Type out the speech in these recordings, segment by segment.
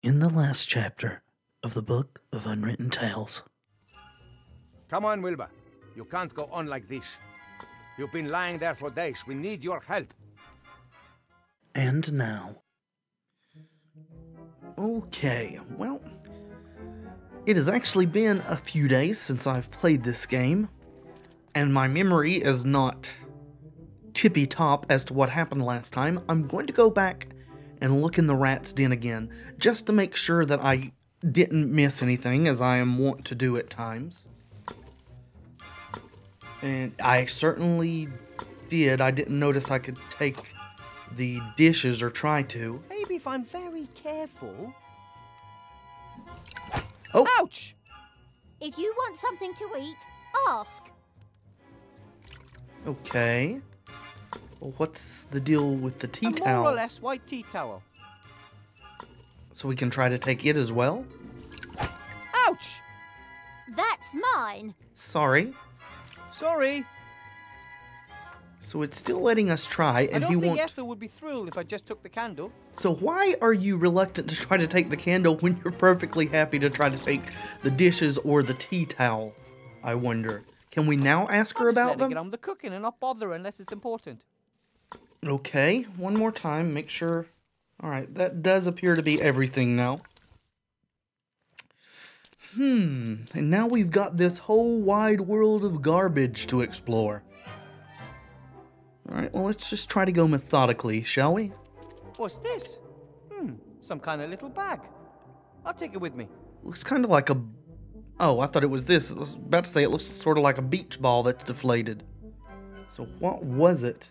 In the last chapter of the Book of Unwritten Tales. Come on, Wilbur. You can't go on like this. You've been lying there for days. We need your help. And now. Okay, well, it has actually been a few days since I've played this game, and my memory is not tippy-top as to what happened last time. I'm going to go back and look in the rat's den again, just to make sure that I didn't miss anything, as I am wont to do at times. And I certainly did. I didn't notice I could take the dishes, or try to. Maybe if I'm very careful. Oh! Ouch! If you want something to eat, ask. Okay. Well, what's the deal with the tea A towel? more or less white tea towel. So we can try to take it as well? Ouch! That's mine. Sorry. Sorry. So it's still letting us try, and I he don't think won't... Ethel would be thrilled if I just took the candle. So why are you reluctant to try to take the candle when you're perfectly happy to try to take the dishes or the tea towel? I wonder. Can we now ask her about them? Get on with the cooking and not bother unless it's important. Okay, one more time, make sure... Alright, that does appear to be everything now. And now we've got this whole wide world of garbage to explore. Alright, well, let's just try to go methodically, shall we? What's this? Some kind of little bag. I'll take it with me. Looks kind of like a... Oh, I thought it was this. I was about to say it looks sort of like a beach ball that's deflated. So what was it?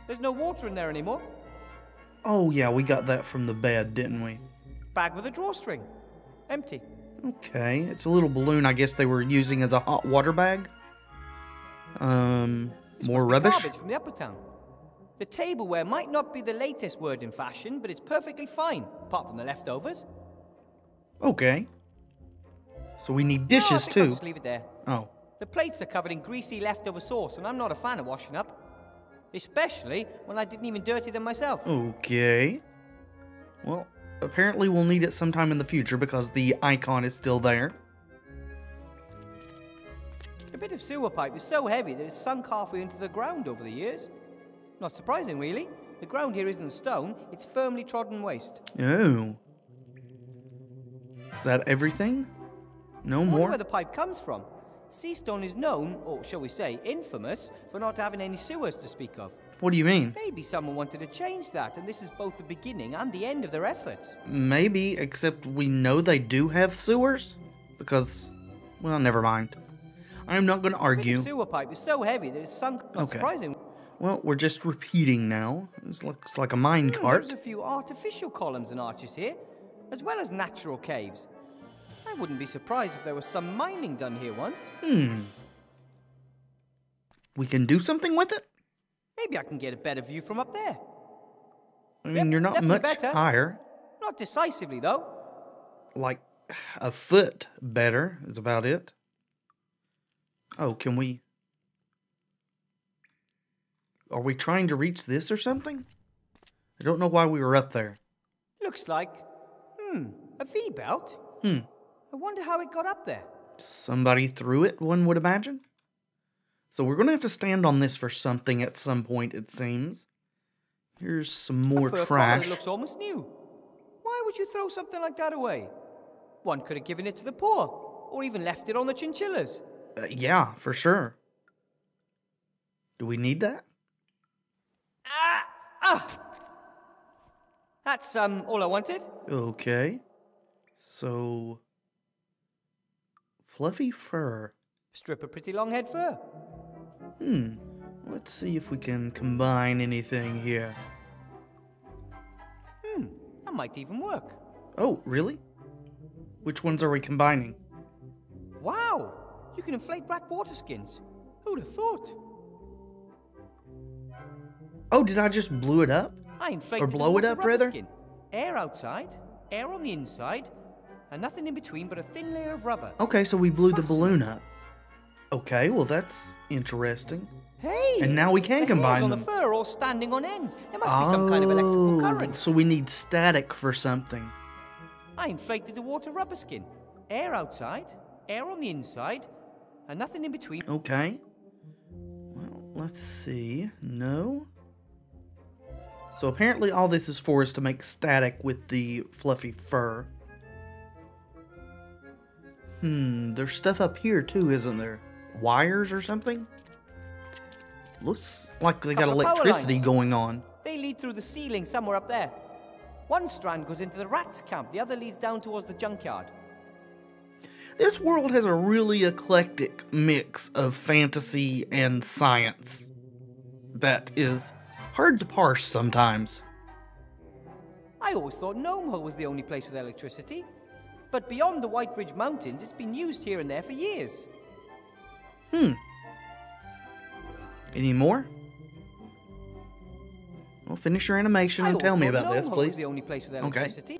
There's no water in there anymore. Oh yeah, we got that from the bed, didn't we? Bag with a drawstring. Empty. Okay, it's a little balloon I guess they were using as a hot water bag. This More must be rubbish? garbage from the upper town. The tableware might not be the latest word in fashion, but it's perfectly fine, apart from the leftovers. Okay. So we need No, I dishes think I'll too. just leave it there. Oh. The plates are covered in greasy leftover sauce, and I'm not a fan of washing up. Especially when I didn't even dirty them myself. Okay. Well, apparently we'll need it sometime in the future because the icon is still there. The bit of sewer pipe is so heavy that it's sunk halfway into the ground over the years. Not surprising, really. The ground here isn't stone, it's firmly trodden waste. Oh. Is that everything? No I wonder more? where the pipe comes from. Seastone is known, or shall we say, infamous, for not having any sewers to speak of. What do you mean? Maybe someone wanted to change that, and this is both the beginning and the end of their efforts. Maybe, except we know they do have sewers? Because, well, never mind. I'm not going to The bit argue. of sewer pipe is so heavy that it's sunk. Not Okay. surprising. Well, we're just repeating now. This looks like a mine cart. There's a few artificial columns and arches here, as well as natural caves. I wouldn't be surprised if there was some mining done here once. We can do something with it? Maybe I can get a better view from up there. I mean, Yep, you're not definitely much better. higher. Not decisively, though. Like, a foot better is about it. Oh, can we... Are we trying to reach this or something? I don't know why we were up there. Looks like, a V-belt. I wonder how it got up there. Somebody threw it, one would imagine. So we're going to have to stand on this for something at some point, it seems. Here's some more A fur collar trash. that looks almost new. Why would you throw something like that away? One could have given it to the poor, or even left it on the chinchillas. Yeah, for sure. Do we need that? That's, all I wanted. Okay. So... Fluffy fur. Strip of pretty long head fur. Let's see if we can combine anything here. That might even work. Oh, really? Which ones are we combining? Wow! You can inflate black water skins. Who'd have thought? Oh, did I just blow it up? I inflated Or blow it up, rubber rather? Skin. Air outside, air on the inside, and nothing in between but a thin layer of rubber. Okay, so we blew the balloon Fascinating. up. Okay, well that's interesting. Hey! And now we can the combine hairs on them. the fur all standing on end. There must be some kind of electrical current. So we need static for something. I inflated the water rubber skin. Air outside, air on the inside, and nothing in between. Okay. Well, let's see. No. So apparently all this is for is to make static with the fluffy fur. There's stuff up here too, isn't there? Wires or something? Looks like they got Couple of power electricity lines. going on. They lead through the ceiling somewhere up there. One strand goes into the rats' camp, the other leads down towards the junkyard. This world has a really eclectic mix of fantasy and science that is hard to parse sometimes. I always thought Gnomehill was the only place with electricity. But beyond the White Ridge Mountains, it's been used here and there for years. Any more? Well, finish your animation and tell me about this, Gnomehill please. was the only place with electricity.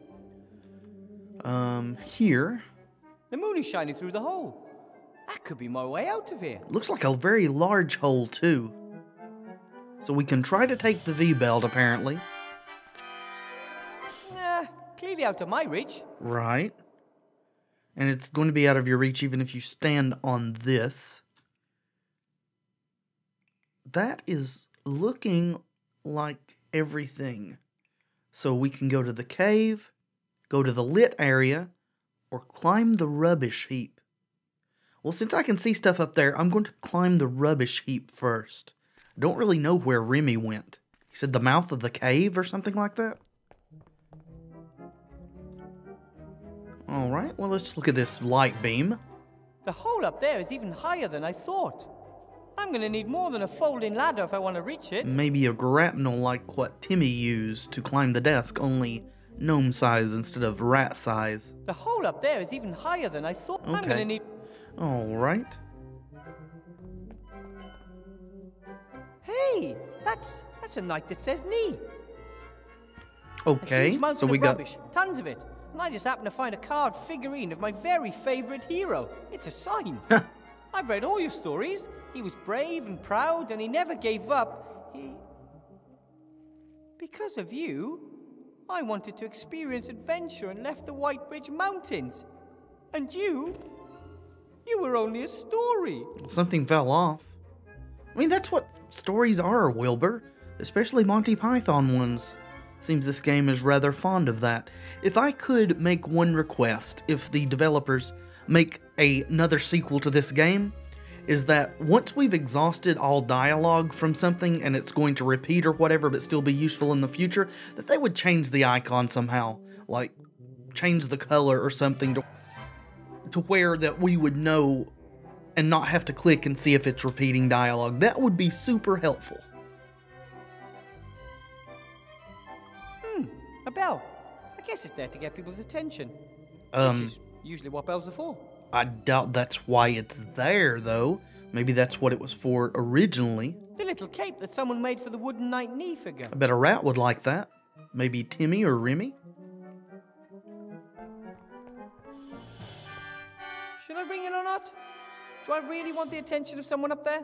Here. The moon is shining through the hole. That could be my way out of here. Looks like a very large hole, too. So we can try to take the V-belt, apparently. Clearly out of my reach. Right. And it's going to be out of your reach even if you stand on this. That is looking like everything. So we can go to the cave, go to the lit area, or climb the rubbish heap. Well, since I can see stuff up there, I'm going to climb the rubbish heap first. I don't really know where Remy went. He said the mouth of the cave or something like that? Alright, well, let's look at this light beam. The hole up there is even higher than I thought. I'm going to need more than a folding ladder if I want to reach it. Maybe a grapnel like what Timmy used to climb the desk, only gnome size instead of rat size. The hole up there is even higher than I thought. I'm going to need... Alright. Hey, that's a knight that says knee. Okay, A huge mountain so we of got... rubbish, tons of it. And I just happened to find a carved figurine of my very favorite hero. It's a sign. I've read all your stories. He was brave and proud, and he never gave up. Because of you, I wanted to experience adventure and left the White Ridge Mountains. And you were only a story. Something fell off. I mean, that's what stories are, Wilbur. Especially Monty Python ones. Seems this game is rather fond of that. If I could make one request, if the developers make another sequel to this game, is that once we've exhausted all dialogue from something and it's going to repeat or whatever but still be useful in the future, that they would change the icon somehow. Like, change the color or something to where that we would know and not have to click and see if it's repeating dialogue. That would be super helpful. A bell. I guess it's there to get people's attention. Which is usually what bells are for. I doubt that's why it's there, though. Maybe that's what it was for originally. The little cape that someone made for the wooden knight knee figure. I bet a rat would like that. Maybe Timmy or Remy? Should I ring it or not? Do I really want the attention of someone up there?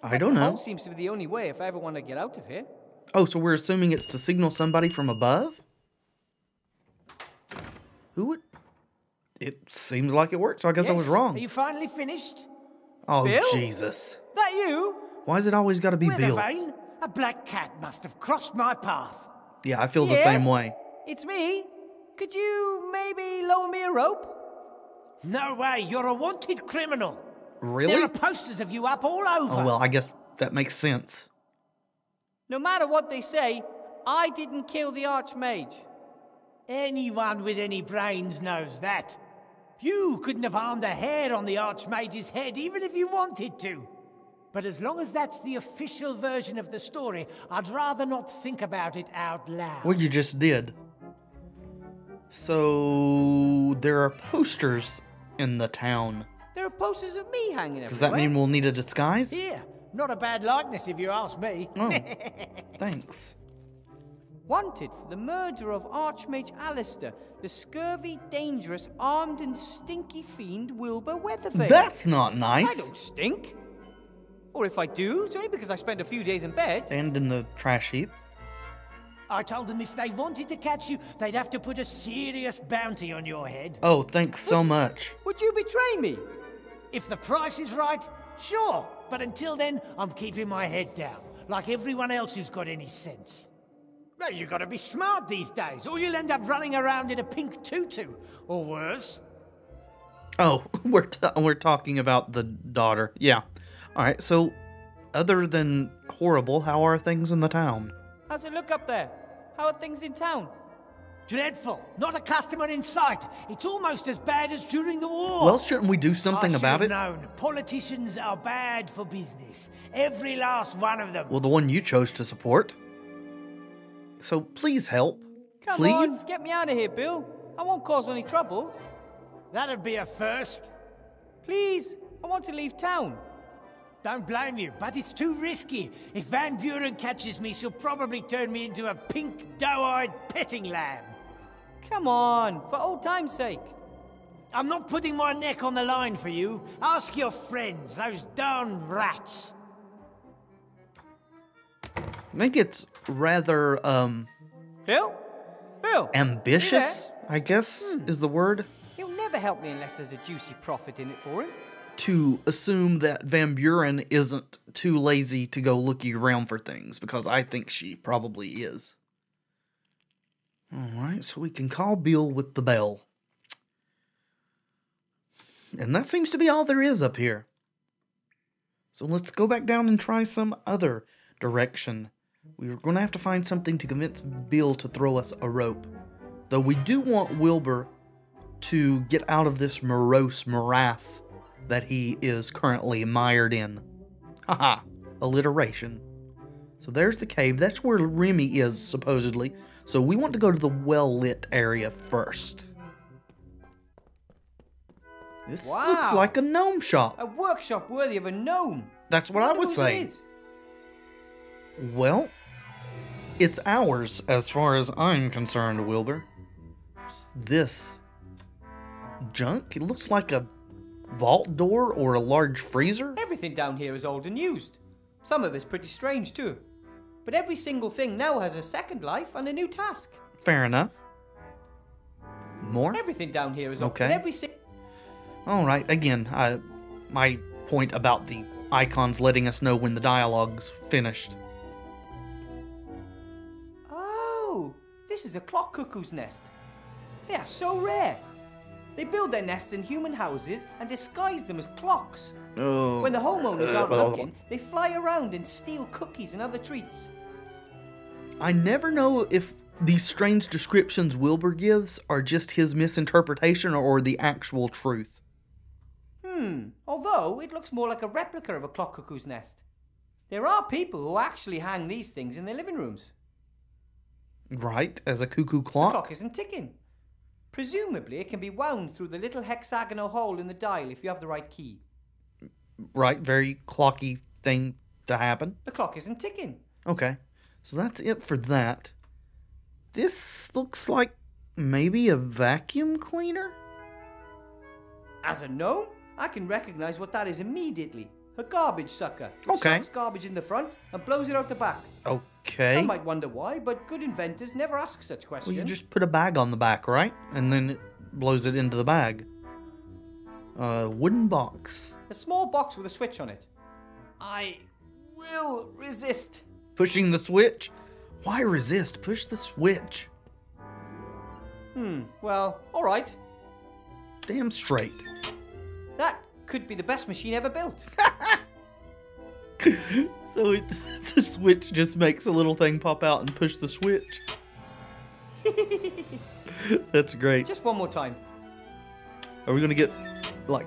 I don't know. The hole seems to be the only way if I ever want to get out of here. Oh, so we're assuming it's to signal somebody from above? Who would... It seems like it worked, so I guess I was wrong. Are you finally finished? Oh, Bill? Jesus. That you? Why is it always got to be Bill? Weathervane, a black cat must have crossed my path. Yeah, I feel the Yes, same way. It's me. Could you maybe loan me a rope? No way, you're a wanted criminal. Really? There are posters of you up all over. Oh, well, I guess that makes sense. No matter what they say, I didn't kill the Archmage. Anyone with any brains knows that. You couldn't have harmed a hair on the Archmage's head, even if you wanted to. But as long as that's the official version of the story, I'd rather not think about it out loud. Well, you just did. So, there are posters in the town. There are posters of me hanging everywhere. Does that mean we'll need a disguise? Here, not a bad likeness if you ask me. Oh, thanks. Wanted for the murder of Archmage Alistair, the scurvy, dangerous, armed and stinky fiend Wilbur Weathervane. That's not nice. I don't stink. Or if I do, it's only because I spent a few days in bed. And in the trash heap. I told them if they wanted to catch you, they'd have to put a serious bounty on your head. Oh, thanks so much. Would you betray me? If the price is right, sure. But until then, I'm keeping my head down, like everyone else who's got any sense. Well, you gotta be smart these days, or you'll end up running around in a pink tutu, or worse. Oh, we're talking about the daughter. Yeah. All right, so other than horrible, how are things in the town? How's it look up there? How are things in town? Dreadful. Not a customer in sight. It's almost as bad as during the war. Well, shouldn't we do something about it? I should have known. Politicians are bad for business. Every last one of them. Well, the one you chose to support. So please help. Come please? on, get me out of here, Bill. I won't cause any trouble. That'd be a first. Please, I want to leave town. Don't blame you, but it's too risky. If Van Buren catches me, she'll probably turn me into a pink, doe-eyed petting lamb. Come on, for old time's sake. I'm not putting my neck on the line for you. Ask your friends, those darn rats. I think it's rather, Bill? Bill? ambitious, I guess, is the word. He'll never help me unless there's a juicy profit in it for him. To assume that Van Buren isn't too lazy to go looking around for things, because I think she probably is. Alright, so we can call Bill with the bell. And that seems to be all there is up here. So let's go back down and try some other direction. We're going to have to find something to convince Bill to throw us a rope. Though we do want Wilbur to get out of this morose morass that he is currently mired in. Haha, alliteration. So there's the cave. That's where Remy is, supposedly. So we want to go to the well-lit area first. This looks like a gnome shop. A workshop worthy of a gnome. That's what I wonder would whose say. it is. Well, it's ours as far as I'm concerned, Wilbur. What's this junk? It looks like a vault door or a large freezer? Everything down here is old and used. Some of it's pretty strange too. But every single thing now has a second life and a new task. Fair enough. More? Everything down here is old. Okay. But every single... Alright, again, my point about the icons letting us know when the dialogue's finished. Oh, this is a clock cuckoo's nest. They are so rare. They build their nests in human houses and disguise them as clocks. Oh. When the homeowners aren't looking, they fly around and steal cookies and other treats. I never know if these strange descriptions Wilbur gives are just his misinterpretation or the actual truth. Although it looks more like a replica of a clock cuckoo's nest. There are people who actually hang these things in their living rooms. Right, as a cuckoo The clock? clock isn't ticking. Presumably it can be wound through the little hexagonal hole in the dial if you have the right key. Right, very clocky thing to happen. The clock isn't ticking. Okay, so that's it for that. This looks like maybe a vacuum cleaner? As a gnome, I can recognize what that is immediately. A garbage sucker, which Okay. sucks garbage in the front and blows it out the back. Okay. Some might wonder why, but good inventors never ask such questions. Well, you just put a bag on the back, right? And then it blows it into the bag. Wooden box. A small box with a switch on it. I will resist. Pushing the switch? Why resist? Push the switch. Well, alright. Damn straight. That could be the best machine ever built. So the switch just makes a little thing pop out and push the switch. That's great. Just one more time. Are we gonna get, like,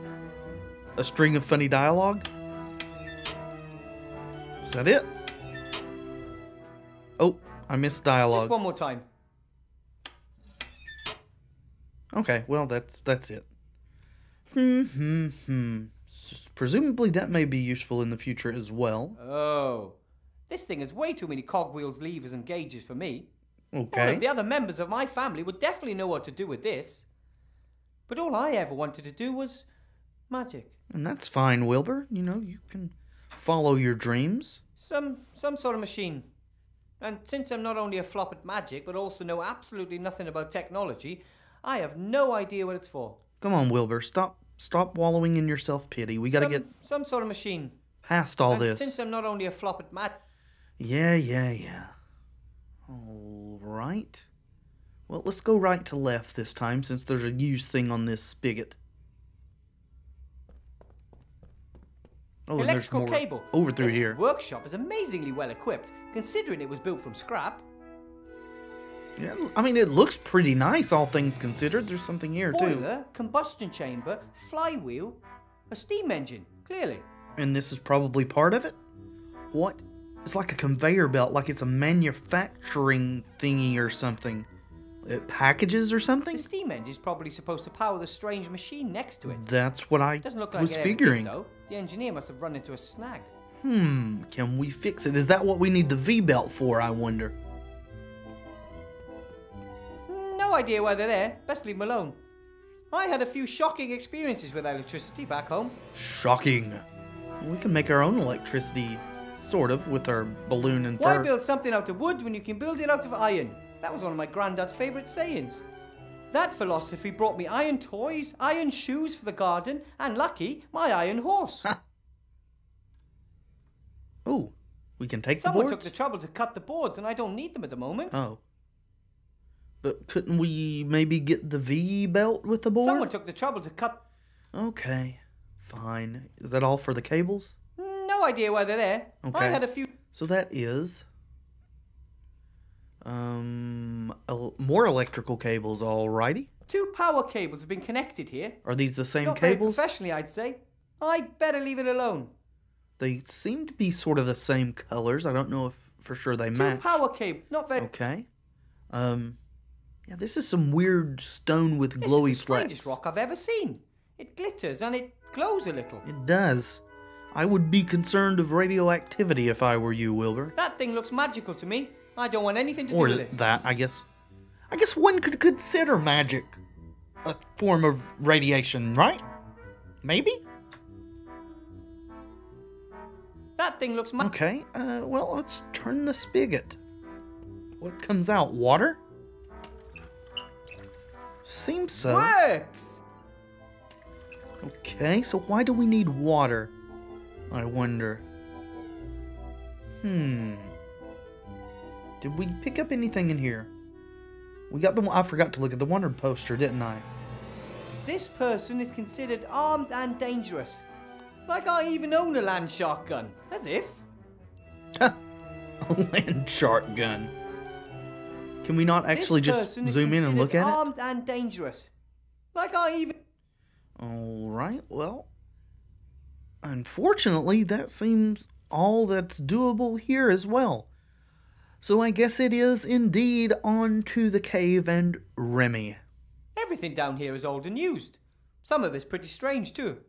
a string of funny dialogue? Is that it? Oh, I missed dialogue. Just one more time. Okay, well, that's it. Presumably that may be useful in the future as well. Oh. This thing has way too many cogwheels, levers, and gauges for me. All Okay. of the other members of my family would definitely know what to do with this. But all I ever wanted to do was magic. And that's fine, Wilbur. You know, you can Follow your dreams? Some sort of machine. And since I'm not only a flop at magic, but also know absolutely nothing about technology, I have no idea what it's for. Come on, Wilbur. Stop wallowing in your self-pity. We gotta get some sort of machine. Past all this. Since I'm not only a flop at magic. Yeah. All right. Well, let's go right to left this time, since there's a use thing on this spigot. Oh, and there's more cable. over through this here. Workshop is amazingly well equipped, considering it was built from scrap. Yeah, I mean, it looks pretty nice, all things considered. There's something here, too. Boiler, combustion chamber, flywheel, a steam engine, clearly. And this is probably part of it? What? It's like a conveyor belt, like it's a manufacturing thingy or something. Packages or something? The steam engine is probably supposed to power the strange machine next to it. That's what I Doesn't look like was it figuring. Ever did, though. The engineer must have run into a snag. Can we fix it? Is that what we need the V-belt for, I wonder? No idea why they're there. Best leave them alone. I had a few shocking experiences with electricity back home. Shocking. We can make our own electricity, sort of, with our balloon and Why build something out of wood when you can build it out of iron? That was one of my granddad's favourite sayings. That philosophy brought me iron toys, iron shoes for the garden, and lucky, my iron horse. Oh, we can take Someone the boards? took the trouble to cut the boards, and I don't need them at the moment. Oh. But couldn't we maybe get the V-belt with the board? Someone took the trouble to cut... Okay, fine. Is that all for the cables? No idea why they're there. Okay. I had a few... So that is... more electrical cables, alrighty. 2 power cables have been connected here. Are these the same Not cables? very professionally, I'd say. I'd better leave it alone. They seem to be sort of the same colors. I don't know if for sure they 2 match. power cable, not very... Okay. Yeah, this is some weird stone with glowy This is the strangest flecks. rock I've ever seen. It glitters and it glows a little. It does. I would be concerned of radioactivity if I were you, Wilbur. That thing looks magical to me. I don't want anything to do Or with it. that, I guess. I guess one could consider magic a form of radiation, right? Maybe? That thing looks Okay, well, let's turn the spigot. What comes out? Water? Seems so. Works! Okay, so why do we need water? I wonder. Did we pick up anything in here? We got the... I forgot to look at the wanted poster, didn't I? This person is considered armed and dangerous. Like I even own a land shark gun. As if. A land shark gun. Can we not actually just zoom in and look at it? Armed and dangerous. Like I even... Alright, well... Unfortunately, that seems all that's doable here as well. So I guess it is indeed on to the cave and Remy. Everything down here is old and used. Some of it's pretty strange too.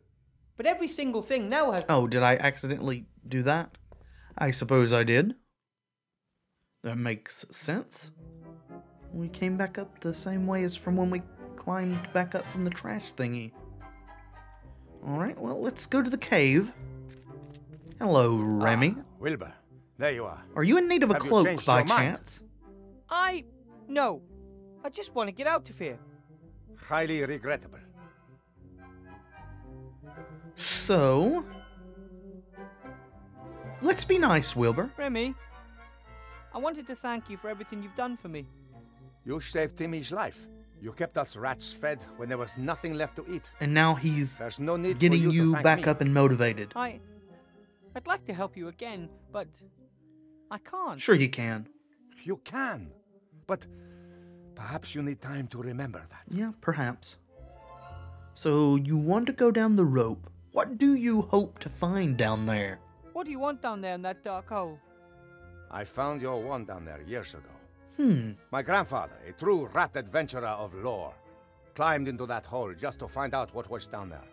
But every single thing now has... Oh, did I accidentally do that? I suppose I did. That makes sense. We came back up the same way as from when we climbed back up from the trash thingy. Alright, well, let's go to the cave. Hello, Remy. Wilbur, there you are. Are you in need of a Have you cloak changed by your mind? chance? No. I just want to get out of here. Highly regrettable. So... Let's be nice, Wilbur. Remy, I wanted to thank you for everything you've done for me. You saved Timmy's life. You kept us rats fed when there was nothing left to eat. And now he's There's no need getting for you to you thank back me. up and motivated. I'd like to help you again, but I can't. Sure you can. You can, but perhaps you need time to remember that. Yeah, perhaps. So you want to go down the rope. What do you hope to find down there? What do you want down there in that dark hole? I found your wand down there years ago. Hmm. My grandfather, a true rat adventurer of lore, climbed into that hole just to find out what was down there.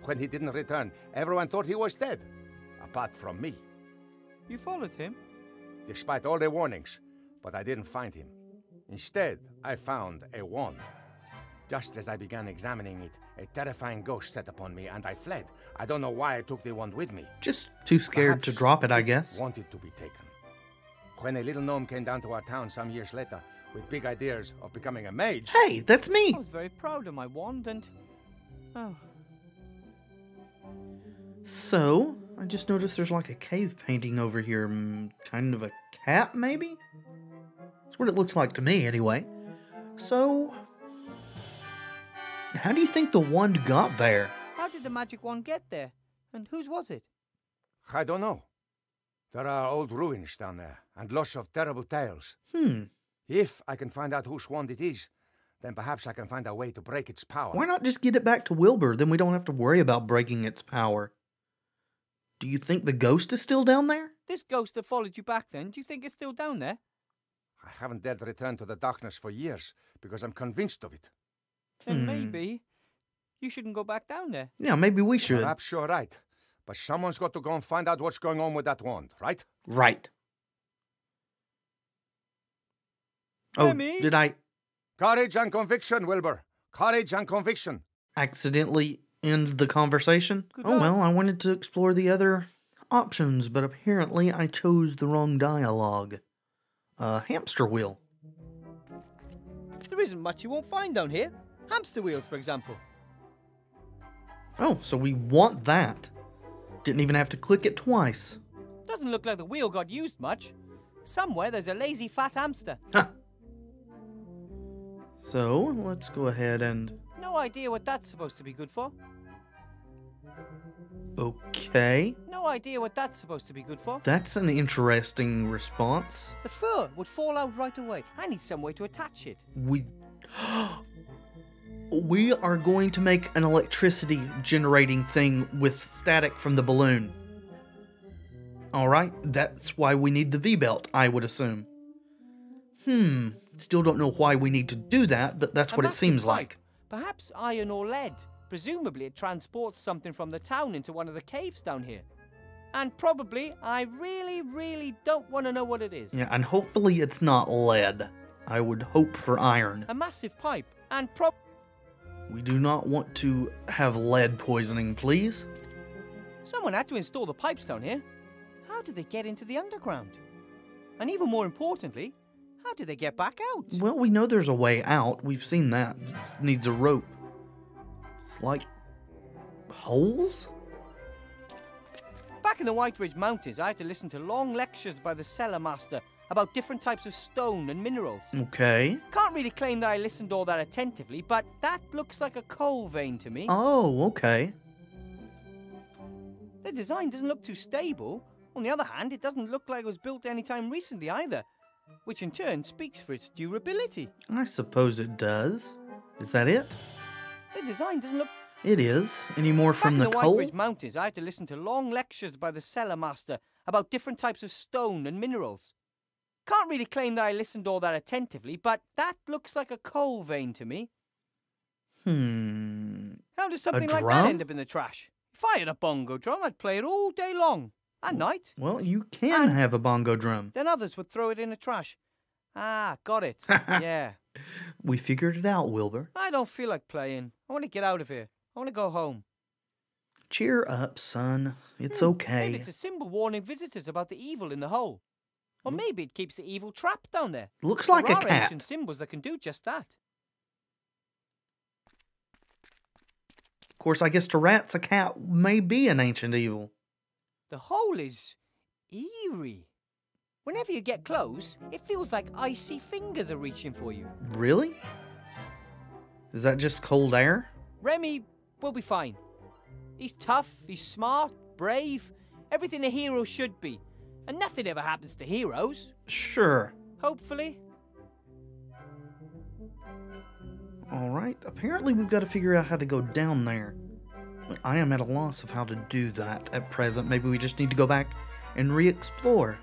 When he didn't return, everyone thought he was dead, apart from me. You followed him? Despite all the warnings, but I didn't find him. Instead, I found a wand. Just as I began examining it, a terrifying ghost set upon me, and I fled. I don't know why I took the wand with me. Just too scared to Perhaps drop it, I it guess. wanted to be taken. When a little gnome came down to our town some years later, with big ideas of becoming a mage... Hey, that's me! I was very proud of my wand and... Oh. So, I just noticed there's like a cave painting over here. Kind of a cat, maybe? That's what it looks like to me, anyway. So... how do you think the wand got there? How did the magic wand get there? And whose was it? I don't know. There are old ruins down there, and lots of terrible tales. If I can find out whose wand it is, then perhaps I can find a way to break its power. Why not just get it back to Wilbur? Then we don't have to worry about breaking its power. Do you think the ghost is still down there? This ghost that followed you back then, do you think it's still down there? I haven't dared return to the darkness for years, because I'm convinced of it. Then maybe you shouldn't go back down there. Yeah, maybe we should. Perhaps you're right. But someone's got to go and find out what's going on with that wand, right? Right. Oh, Remy? did I Courage and conviction, Wilbur. Courage and conviction. accidentally end the conversation? Good Oh luck. well, I wanted to explore the other options, but apparently I chose the wrong dialogue. Hamster wheel. There isn't much you won't find down here. Hamster wheels, for example. Oh, so we want that. Didn't even have to click it twice. Doesn't look like the wheel got used much. Somewhere there's a lazy fat hamster. Huh. So, let's go ahead and... No idea what that's supposed to be good for. Okay. No idea what that's supposed to be good for. That's an interesting response. The fur would fall out right away. I need some way to attach it. We are going to make an electricity generating thing with static from the balloon. Alright, that's why we need the V-belt, I would assume. Still don't know why we need to do that, but that's A what it massive seems pipe. like. Perhaps iron or lead. Presumably it transports something from the town into one of the caves down here. And probably, I really don't want to know what it is. Yeah, and hopefully it's not lead. I would hope for iron. A massive pipe. And We do not want to have lead poisoning, please. someone had to install the pipes down here. How did they get into the underground? And even more importantly, how did they get back out? Well, we know there's a way out. We've seen that. It needs a rope. It's like... holes? Back in the White Ridge Mountains, I had to listen to long lectures by the cellar master about different types of stone and minerals. Okay. Can't really claim that I listened all that attentively, but that looks like a coal vein to me. Oh, okay. The design doesn't look too stable. On the other hand, it doesn't look like it was built anytime recently either, which in turn speaks for its durability. I suppose it does. Is that it? The design doesn't look... It is. Any more from Back the in the coal? White Ridge Mountains, I had to listen to long lectures by the cellar master about different types of stone and minerals. Can't really claim that I listened all that attentively, but that looks like a coal vein to me. How does something like that drum? end up in the trash? If I had a bongo drum, I'd play it all day long. At night. Well, you can have a bongo drum. Then others would throw it in the trash. Ah, got it. Yeah. We figured it out, Wilbur. I don't feel like playing. I want to get out of here. I want to go home. Cheer up, son. It's Maybe okay. it's a symbol warning visitors about the evil in the hole. Or maybe it keeps the evil trapped down there. Looks like There a are cat. ancient symbols that can do just that. Of course, I guess to rats, a cat may be an ancient evil. The hole is eerie. Whenever you get close, it feels like icy fingers are reaching for you. Really? Is that just cold air? Remy will be fine. He's tough, he's smart, brave, everything a hero should be. And nothing ever happens to heroes. Sure. Hopefully. Alright, apparently we've got to figure out how to go down there. But I am at a loss of how to do that at present. Maybe we just need to go back and re-explore.